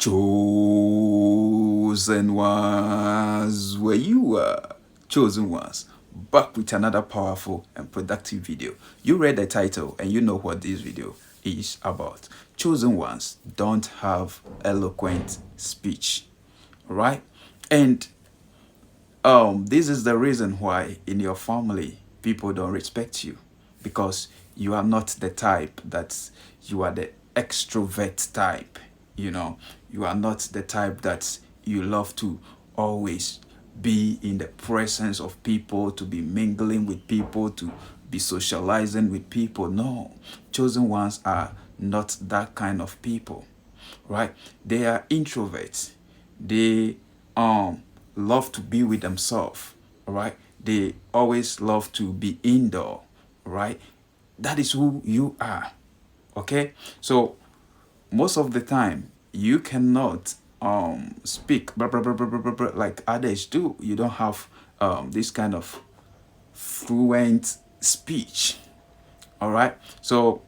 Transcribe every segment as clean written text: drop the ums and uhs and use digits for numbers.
Chosen ones, where you are, chosen ones, back with another powerful and productive video. You read the title and you know what this video is about. Chosen ones don't have eloquent speech, right? And this is the reason why in your family people don't respect you, because you are not the type that you are the extrovert type. You are not the type that you love to always be in the presence of people, to be mingling with people, to be socializing with people. No, chosen ones are not that kind of people, right? They are introverts. They love to be with themselves, right? They always love to be indoor, right? That is who you are, okay? So most of the time you cannot speak blah, blah, blah, blah, blah, blah, blah, like others do. You don't have this kind of fluent speech, all right? So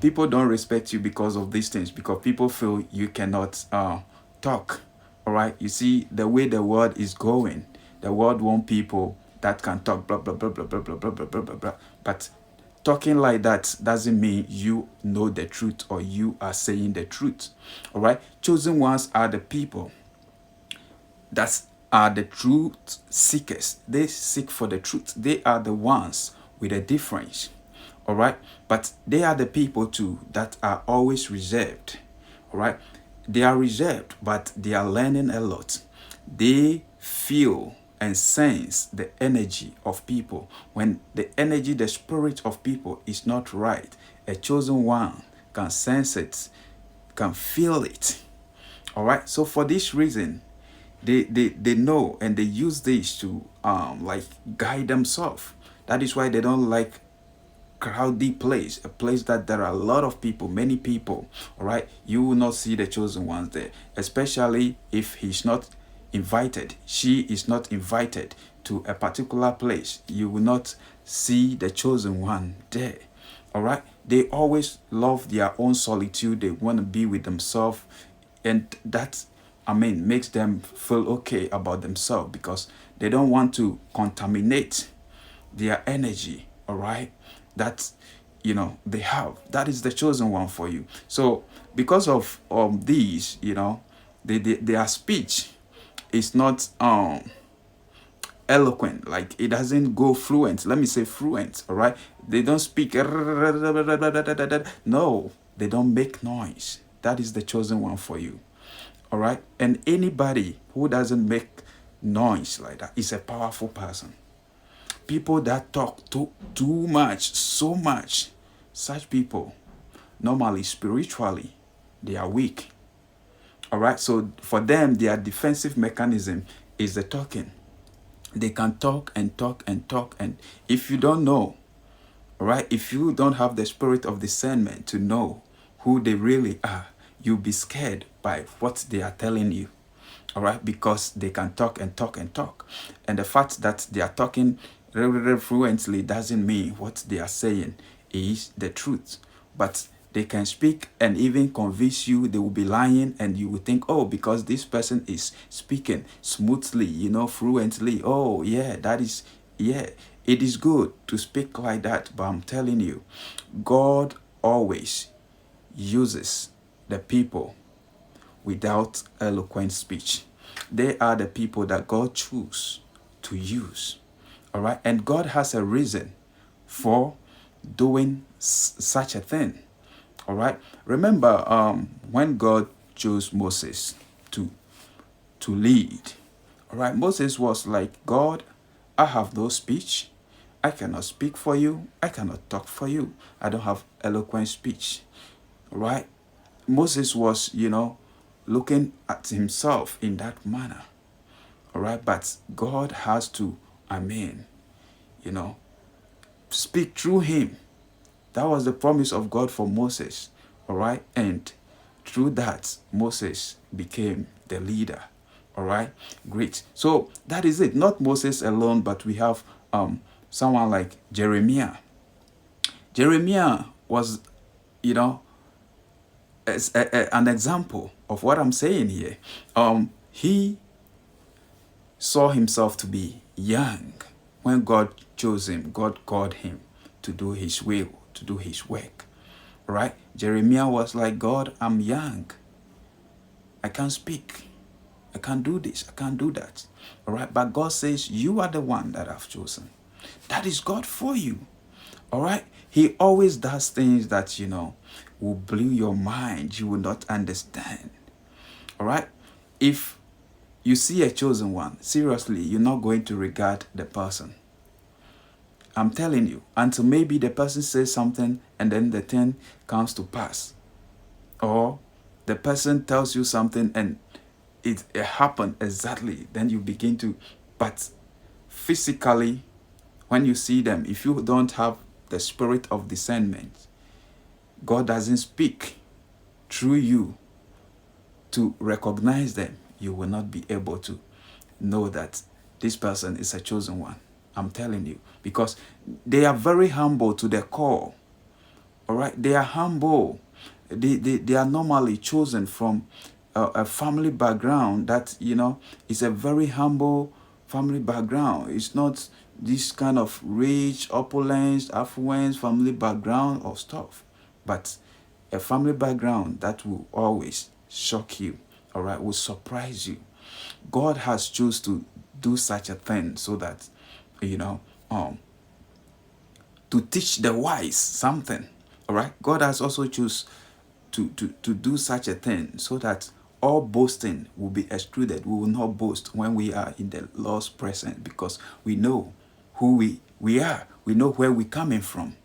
people don't respect you because of these things, because people feel you cannot talk, all right? You see the way the world is going, the world want people that can talk blah blah blah blah blah blah blah blah blah blah blah. But talking like that doesn't mean you know the truth or you are saying the truth, all right? Chosen ones are the people that are the truth seekers. They seek for the truth. They are the ones with a difference, all right? But they are the people too that are always reserved, all right? They are reserved, but they are learning a lot. They feel and sense the energy of people. When the energy, the spirit of people is not right, a chosen one can sense it, can feel it, all right? So for this reason, they know and they use this to like guide themselves. That is why they don't like crowded place, a place that there are a lot of people, many people, all right? You will not see the chosen ones there, especially if he's not invited, she is not invited to a particular place. You will not see the chosen one there, all right? They always love their own solitude. They want to be with themselves, and that, makes them feel okay about themselves, because they don't want to contaminate their energy, all right? That they have. That is the chosen one for you. So because of these, their speech is not eloquent. Like, it doesn't go fluent. Let me say fluent, all right? They don't speak. No, they don't make noise. That is the chosen one for you, all right? And anybody who doesn't make noise like that is a powerful person. People that talk too much, so much, such people, normally spiritually, they are weak, all right? So for them, their defensive mechanism is the talking. They can talk and talk and talk, and if you don't know, all right, if you don't have the spirit of discernment to know who they really are, you'll be scared by what they are telling you, all right? Because they can talk and talk and talk, and the fact that they are talking fluently doesn't mean what they are saying is the truth. But they can speak and even convince you they will be lying, and you will think, oh, because this person is speaking smoothly, fluently, oh yeah, it is good to speak like that. But I'm telling you, God always uses the people without eloquent speech. They are the people that God chooses to use, all right? And God has a reason for doing such a thing, all right? Remember when God chose Moses to lead, all right? Moses was like, God, I have no speech. I cannot speak for you. I cannot talk for you. I don't have eloquent speech, all right? Moses was, looking at himself in that manner, all right? But God has to, speak through him. That was the promise of God for Moses, all right? And through that, Moses became the leader, all right? Great. So that is it. Not Moses alone, but we have someone like Jeremiah. Jeremiah was, as an example of what I'm saying here, he saw himself to be young. When God chose him, God called him to do his will, to do his work. Right? Jeremiah was like, God, I'm young. I can't speak. I can't do this. I can't do that. All right? But God says, you are the one that I've chosen. That is God for you. All right? He always does things that, will blow your mind. You will not understand. All right? If you see a chosen one, seriously, you're not going to regard the person. I'm telling you, until maybe the person says something and then the thing comes to pass. Or the person tells you something and it happened exactly. Then you begin to, but physically, when you see them, if you don't have the spirit of discernment, God doesn't speak through you to recognize them. You will not be able to know that this person is a chosen one. I'm telling you, because they are very humble to their core. All right, they are humble. They are normally chosen from a family background that is a very humble family background. It's not this kind of rich, opulence, affluence family background or stuff, but a family background that will always shock you. All right, will surprise you. God has chosen to do such a thing so that to teach the wise something. All right, God has also chosen to do such a thing so that all boasting will be excluded. We will not boast when we are in the Lord's presence, because we know who we are. We know where we're coming from.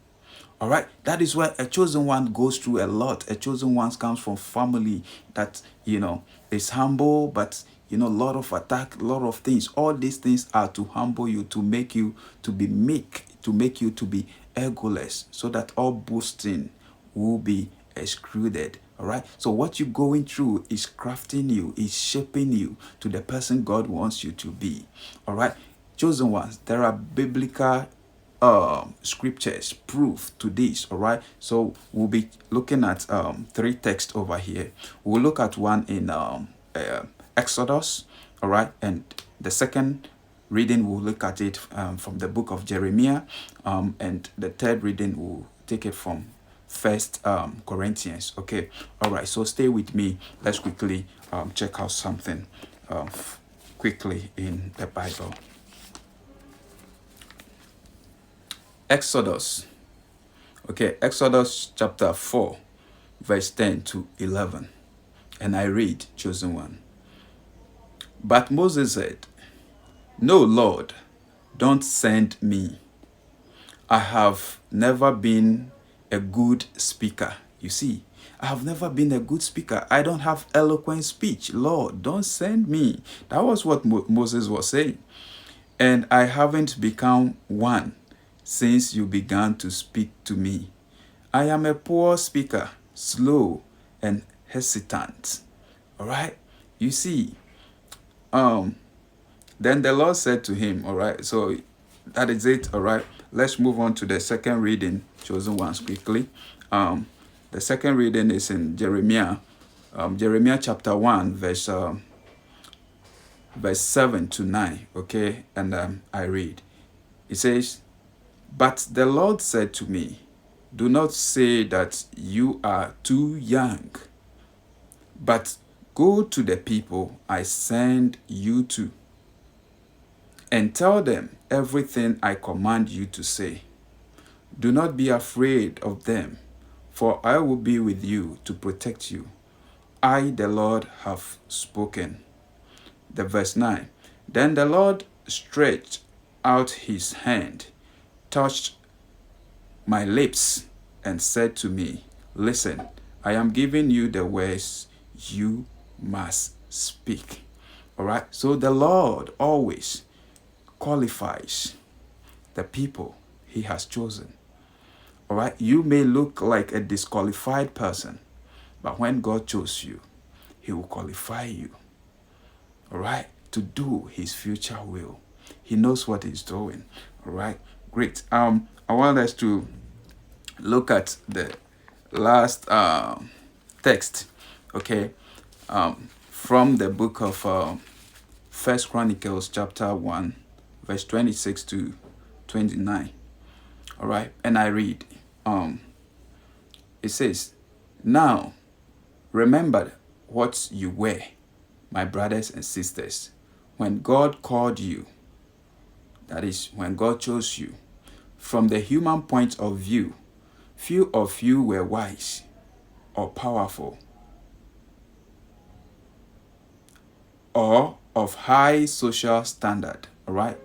All right, that is why a chosen one goes through a lot. A chosen one comes from family that is humble, but a lot of attack, a lot of things. All these things are to humble you, to make you to be meek, to make you to be egoless, so that all boasting will be excluded. All right, so what you're going through is crafting you, is shaping you to the person God wants you to be. All right, chosen ones, there are biblical scriptures proof to this. All right, so we'll be looking at three texts over here. We'll look at one in Exodus. All right, and the second reading we'll look at it from the book of Jeremiah, and the third reading we'll take it from First Corinthians. Okay, all right, so stay with me. Let's quickly check out something quickly in the Bible. Exodus. Okay, Exodus chapter 4, verse 10 to 11. And I read, chosen one. But Moses said, "No, Lord, don't send me. I have never been a good speaker." You see, I have never been a good speaker. I don't have eloquent speech. Lord, don't send me. That was what Moses was saying. And I haven't become one since you began to speak to me. I am a poor speaker, slow and hesitant. All right, you see, then the Lord said to him, all right, so that is it. All right, let's move on to the second reading, chosen ones, quickly. The second reading is in Jeremiah, Jeremiah chapter 1, verse 7 to 9. Okay, and I read. It says, "But the Lord said to me, do not say that you are too young, but go to the people I send you to, and tell them everything I command you to say. Do not be afraid of them, for I will be with you to protect you. I, the Lord, have spoken." The verse 9. Then the Lord stretched out his hand, touched my lips, and said to me, "Listen, I am giving you the words you must speak." All right, so the Lord always qualifies the people he has chosen. All right, you may look like a disqualified person, but when God chose you, he will qualify you, all right, to do his future will. He knows what he's doing. All right, great. I want us to look at the last text, okay, from the book of First Chronicles chapter 1, verse 26 to 29. All right, and I read, it says, "Now remember what you were, my brothers and sisters, when God called you, that is, when God chose you. From the human point of view, few of you were wise or powerful or of high social standard." All right,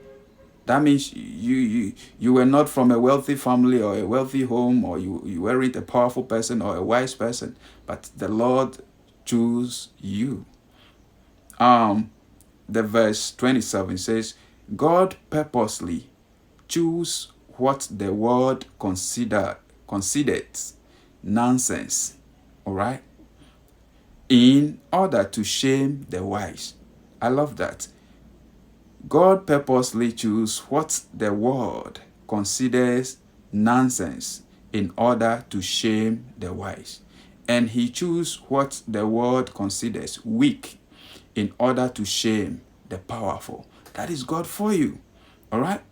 that means you were not from a wealthy family or a wealthy home, or you weren't a powerful person or a wise person, but the Lord chose you. The verse 27 says, "God purposely choose what the world considers nonsense," all right, in order to shame the wise. I love that. God purposely choose what the world considers nonsense in order to shame the wise. And he choose what the world considers weak in order to shame the powerful. That is God for you. All right.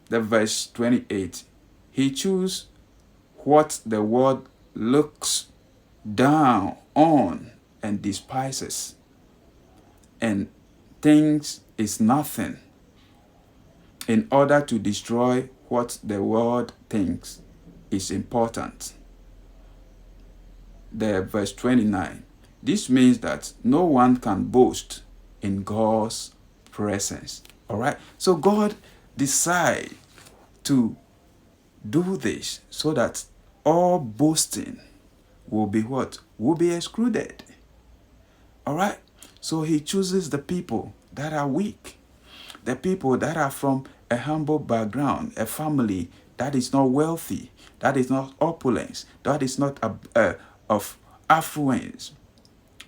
The verse 28. He choose what the world looks down on and despises, and thinks is nothing, in order to destroy what the world thinks is important. The verse 29. This means that no one can boast in God's presence. All right. So God decide to do this so that all boasting will be what? Will be excluded. All right. So he chooses the people that are weak, the people that are from a humble background, a family that is not wealthy, that is not opulence, that is not of affluence.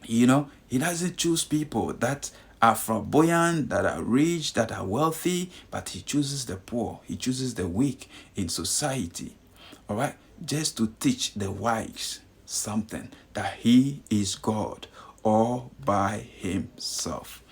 He doesn't choose people that are flamboyant, that are rich, that are wealthy, but he chooses the poor. He chooses the weak in society. All right, just to teach the wise something, that he is God all by himself.